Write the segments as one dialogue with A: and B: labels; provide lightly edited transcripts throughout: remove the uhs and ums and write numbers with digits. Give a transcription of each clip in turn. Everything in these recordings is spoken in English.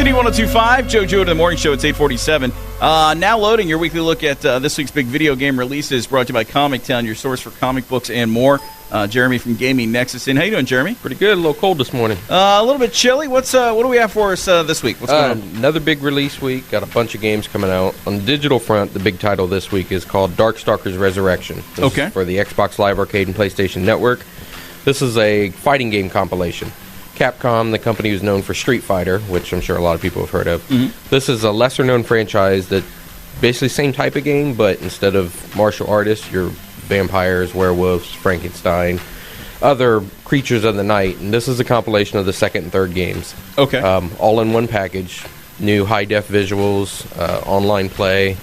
A: WWCD 102.5, Joe to the Morning Show. It's 8:47. Now loading your weekly look at this week's big video game releases, brought to you by Comic Town, your source for comic books and more. Jeremy from Gaming Nexus in. How you doing, Jeremy?
B: Pretty good. A little cold this morning.
A: A little bit chilly. What do we have for us this week? What's going on?
B: Another big release week. Got a bunch of games coming out. On the digital front, the big title this week is called Darkstalkers Resurrection. This is for the Xbox Live Arcade and PlayStation Network. This is a fighting game compilation. Capcom, the company who's known for Street Fighter, which I'm sure a lot of people have heard of. This is a lesser-known franchise that basically same type of game, but instead of martial artists, you're vampires, werewolves, Frankenstein, other creatures of the night. And this is a compilation of the second and third games. All in one package. New high-def visuals, online play,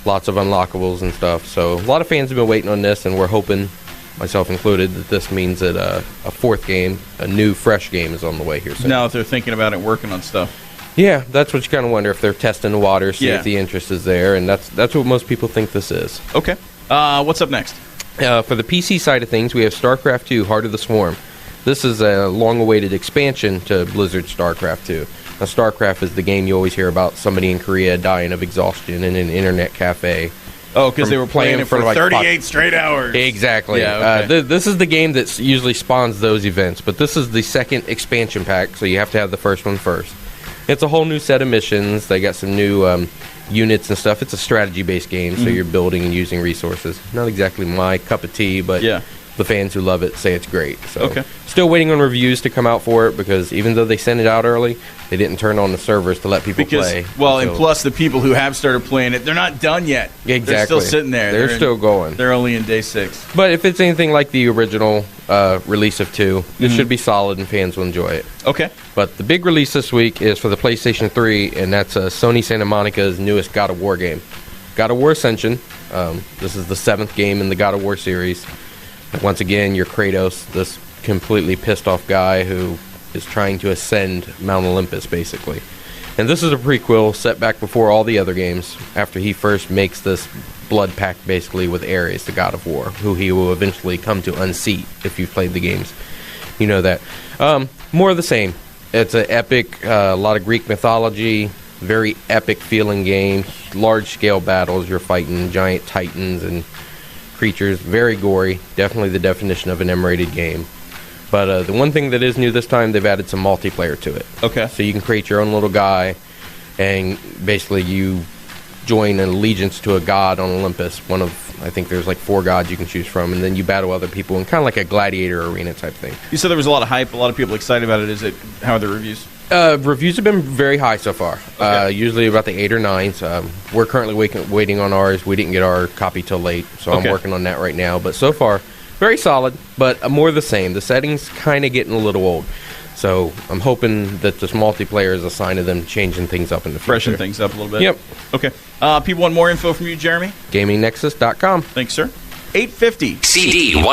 B: lots of unlockables and stuff. So a lot of fans have been waiting on this, and we're hoping, myself included, that this means that a fourth game, a new, fresh game, is on the way here soon.
A: Now, if they're thinking about it, working on stuff.
B: Yeah, that's what you kind of wonder, if they're testing the water, see if the interest is there, and that's what most people think this is.
A: Okay. What's up next?
B: For the PC side of things, we have StarCraft 2, Heart of the Swarm. This is a long-awaited expansion to Blizzard's StarCraft 2. Now, StarCraft is the game you always hear about somebody in Korea dying of exhaustion in an internet cafe.
A: Oh, because they were playing it for like 38 straight hours.
B: Exactly.
A: Yeah, okay.
B: This is the game that usually spawns those events, but this is the second expansion pack, so you have to have the first one first. It's a whole new set of missions. They got some new units and stuff. It's a strategy-based game, so you're building and using resources. Not exactly my cup of tea, but the fans who love it say it's great. So still waiting on reviews to come out for it, because even though they sent it out early, they didn't turn on the servers to let people play.
A: Well, and plus the people who have started playing it, they're not done yet.
B: Exactly.
A: They're still sitting there.
B: They're still going.
A: They're only in day 6.
B: But if it's anything like the original release of 2, this should be solid and fans will enjoy it.
A: Okay.
B: But the big release this week is for the PlayStation 3, and that's Sony Santa Monica's newest God of War game. God of War Ascension. This is the 7th game in the God of War series. Once again, you're Kratos, this completely pissed off guy who is trying to ascend Mount Olympus, basically. And this is a prequel set back before all the other games, after he first makes this blood pact, basically, with Ares, the god of war, who he will eventually come to unseat. If you've played the games, you know that. More of the same. It's an epic, a lot of Greek mythology, very epic feeling game, large-scale battles. You're fighting giant titans and creatures, very gory, definitely the definition of an M-rated game. But the one thing that is new this time, they've added some multiplayer to it.
A: Okay.
B: So you can create your own little guy, and basically you join an allegiance to a god on Olympus. One of, I think there's like 4 gods you can choose from, and then you battle other people in kind of like a gladiator arena type thing.
A: You said there was a lot of hype, a lot of people excited about it. How are the reviews?
B: Reviews have been very high so far. Usually about the 8 or 9s. We're currently waiting on ours. We didn't get our copy till late, so I'm working on that right now. But so far, very solid, but more of the same. The setting's kind of getting a little old. So I'm hoping that this multiplayer is a sign of them changing things up in the future.
A: Freshen things up a little bit.
B: Yep.
A: Okay. People want more info from you, Jeremy?
B: GamingNexus.com.
A: Thanks, sir. 850.
C: CD 102.